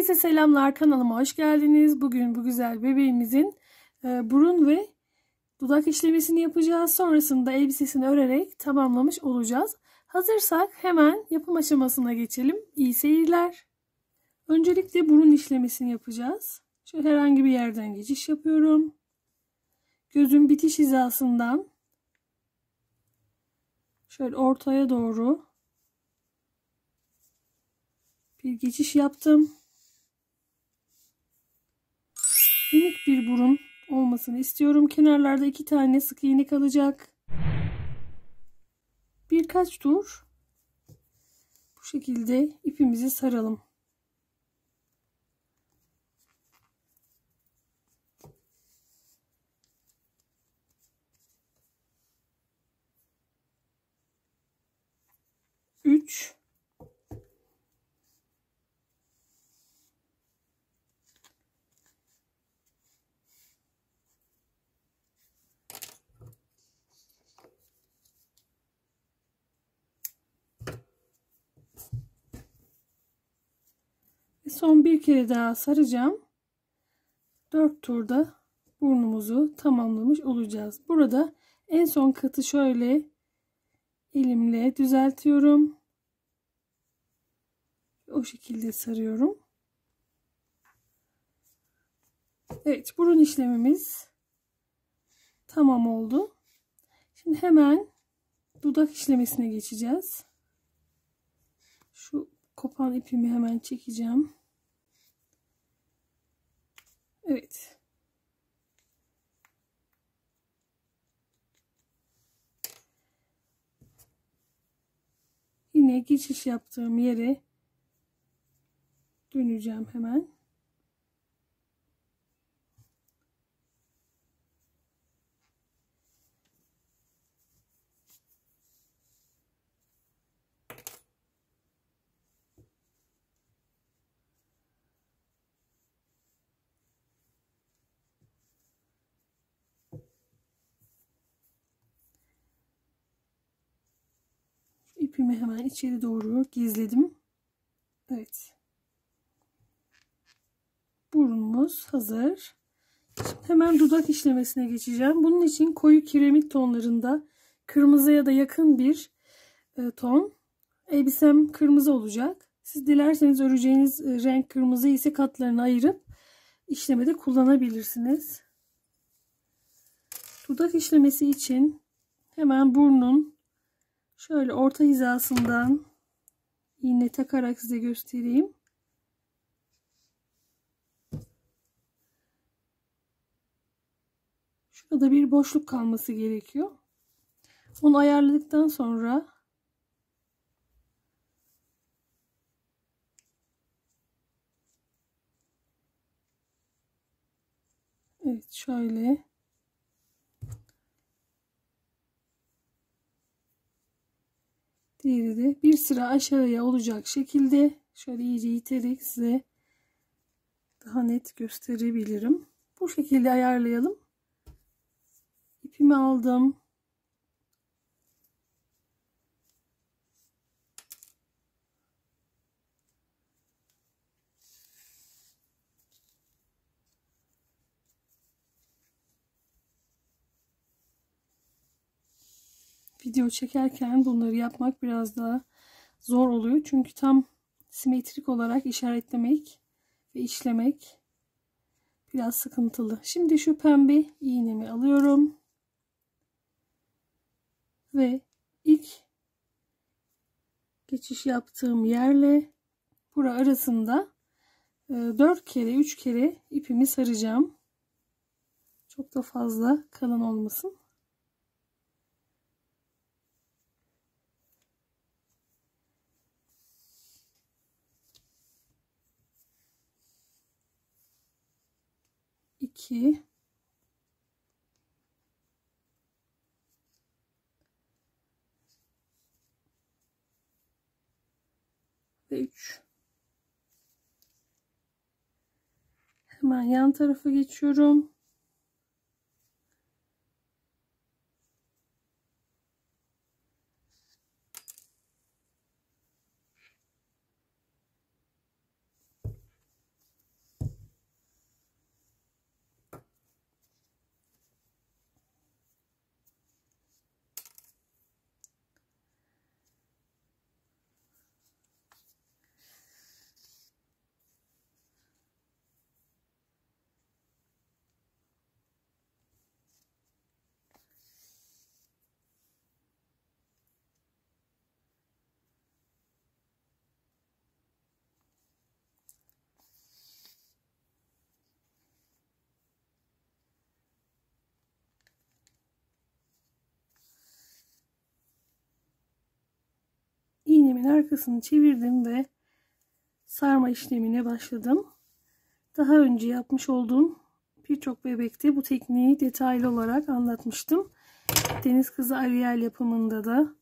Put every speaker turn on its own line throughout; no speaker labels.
Herkese selamlar, kanalıma hoş geldiniz. Bugün bu güzel bebeğimizin burun ve dudak işlemesini yapacağız. Sonrasında elbisesini örerek tamamlamış olacağız. Hazırsak hemen yapım aşamasına geçelim. İyi seyirler. Öncelikle burun işlemesini yapacağız. Şöyle herhangi bir yerden geçiş yapıyorum. Gözün bitiş hizasından şöyle ortaya doğru bir geçiş yaptım. Minik bir burun olmasını istiyorum. Kenarlarda 2 tane sık iğne kalacak. Birkaç tur bu şekilde ipimizi saralım. Üç. Son bir kere daha saracağım. 4 turda burnumuzu tamamlamış olacağız. Burada en son katı şöyle elimle düzeltiyorum. O şekilde sarıyorum. Evet, burun işlemimiz tamam oldu. Şimdi hemen dudak işlemesine geçeceğiz. Şu kopan ipimi hemen çekeceğim. Evet. Yine geçiş yaptığım yere döneceğim hemen. İpimi hemen içeri doğru gizledim. Evet. Burnumuz hazır. Şimdi hemen dudak işlemesine geçeceğim. Bunun için koyu kiremit tonlarında kırmızı ya da yakın bir ton. Elbisem kırmızı olacak. Siz dilerseniz öreceğiniz renk kırmızı ise katlarını ayırıp işlemede kullanabilirsiniz. Dudak işlemesi için hemen burnun şöyle orta hizasından iğne takarak size göstereyim. Şurada bir boşluk kalması gerekiyor. Onu ayarladıktan sonra evet şöyle diğeri de bir sıra aşağıya olacak şekilde şöyle iyice iterek size daha net gösterebilirim. Bu şekilde ayarlayalım. İpimi aldım. Video çekerken bunları yapmak biraz daha zor oluyor. Çünkü tam simetrik olarak işaretlemek ve işlemek biraz sıkıntılı. Şimdi şu pembe iğnemi alıyorum. Ve ilk geçiş yaptığım yerle bura arasında 4 kere 3 kere ipimi saracağım. Çok da fazla kalın olmasın. İki. Ve 3. Hemen yan tarafa geçiyorum. bebeğimin arkasını çevirdim ve sarma işlemine başladım. Daha önce yapmış olduğum birçok bebekte bu tekniği detaylı olarak anlatmıştım. Deniz Kızı Ariel yapımında da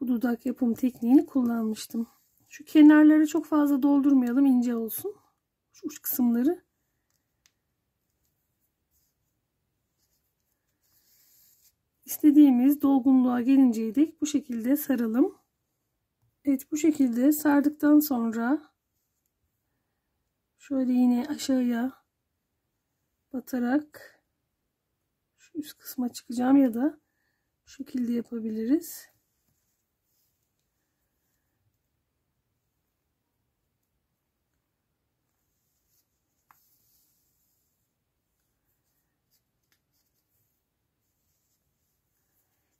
bu dudak yapım tekniğini kullanmıştım. Şu kenarları çok fazla doldurmayalım, ince olsun. Şu uç kısımları. İstediğimiz dolgunluğa gelinceye dek bu şekilde saralım. Evet, bu şekilde sardıktan sonra şöyle yine aşağıya batarak şu üst kısma çıkacağım ya da bu şekilde yapabiliriz.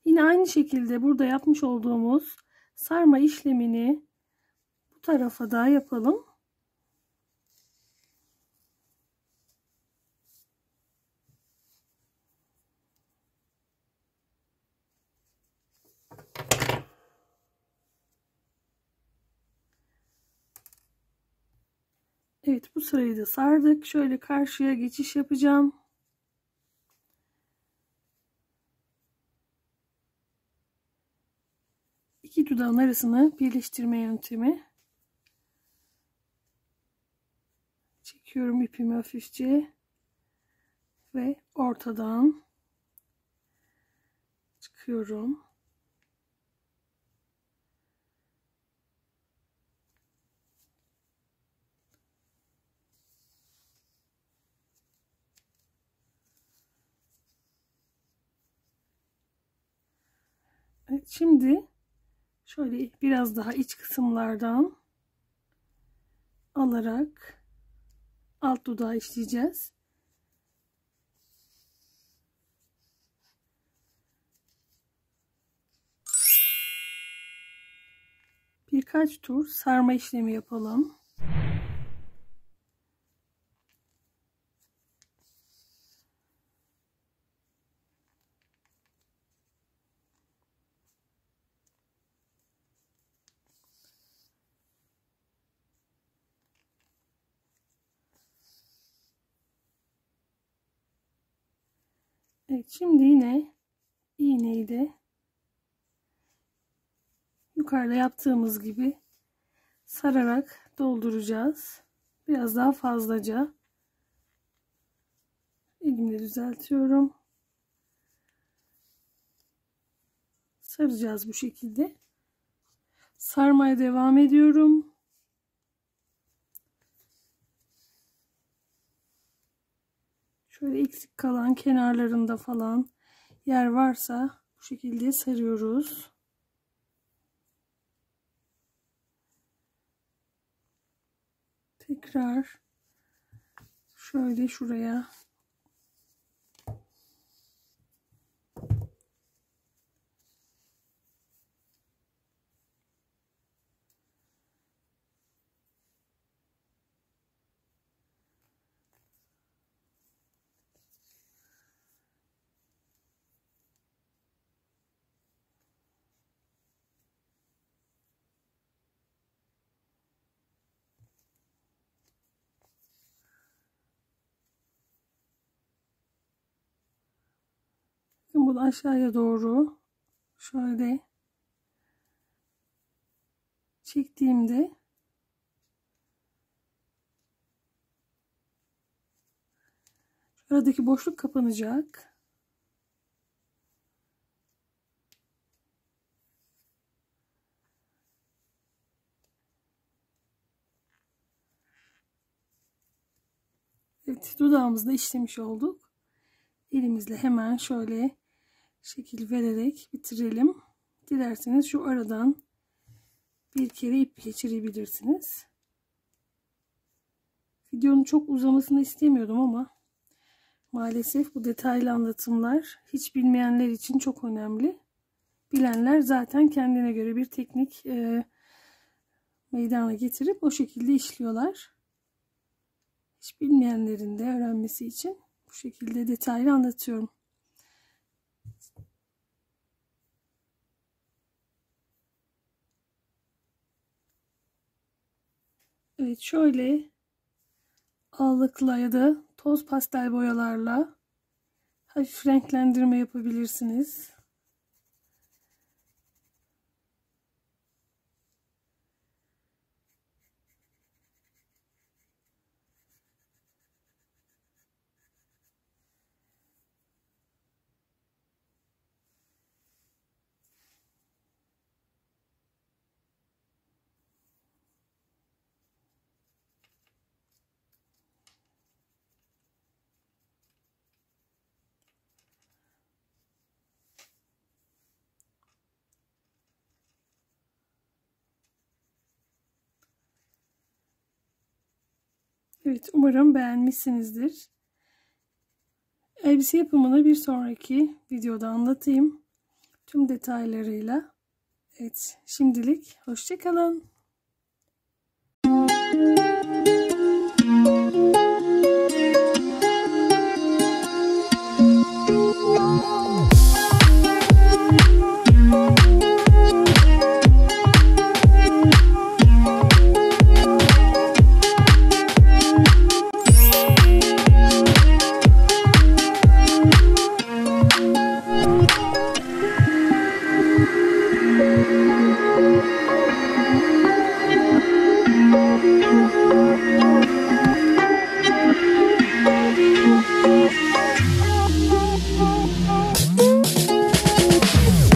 Yine aynı şekilde burada yapmış olduğumuz sarma işlemini bu tarafa da yapalım. Evet, bu sırayı da sardık. Şöyle karşıya geçiş yapacağım. İki dudağın arasını birleştirme yöntemi. Çekiyorum ipimi hafifçe ve ortadan çıkıyorum. Evet, şimdi şöyle biraz daha iç kısımlardan alarak alt dudağı işleyeceğiz. Birkaç tur sarma işlemi yapalım. Evet, şimdi yine iğneyi de yukarıda yaptığımız gibi sararak dolduracağız. Biraz daha fazlaca. Elimle düzeltiyorum. Saracağız bu şekilde. Sarmaya devam ediyorum. Şöyle eksik kalan kenarlarında falan yer varsa bu şekilde sarıyoruz. Tekrar şöyle şuraya bunu aşağıya doğru şöyle çektiğimde aradaki boşluk kapanacak. Evet, dudağımızda işlemiş olduk. Elimizle hemen şöyle şekil vererek bitirelim. Dilerseniz şu aradan bir kere ip geçirebilirsiniz. Videonun çok uzamasını istemiyordum ama maalesef bu detaylı anlatımlar hiç bilmeyenler için çok önemli. Bilenler zaten kendine göre bir teknik meydana getirip o şekilde işliyorlar. Hiç bilmeyenlerin de öğrenmesi için bu şekilde detaylı anlatıyorum. Evet, şöyle allıkla ya da toz pastel boyalarla hafif renklendirme yapabilirsiniz. Evet, umarım beğenmişsinizdir. Elbise yapımını bir sonraki videoda anlatayım. Tüm detaylarıyla. Evet, şimdilik hoşça kalın.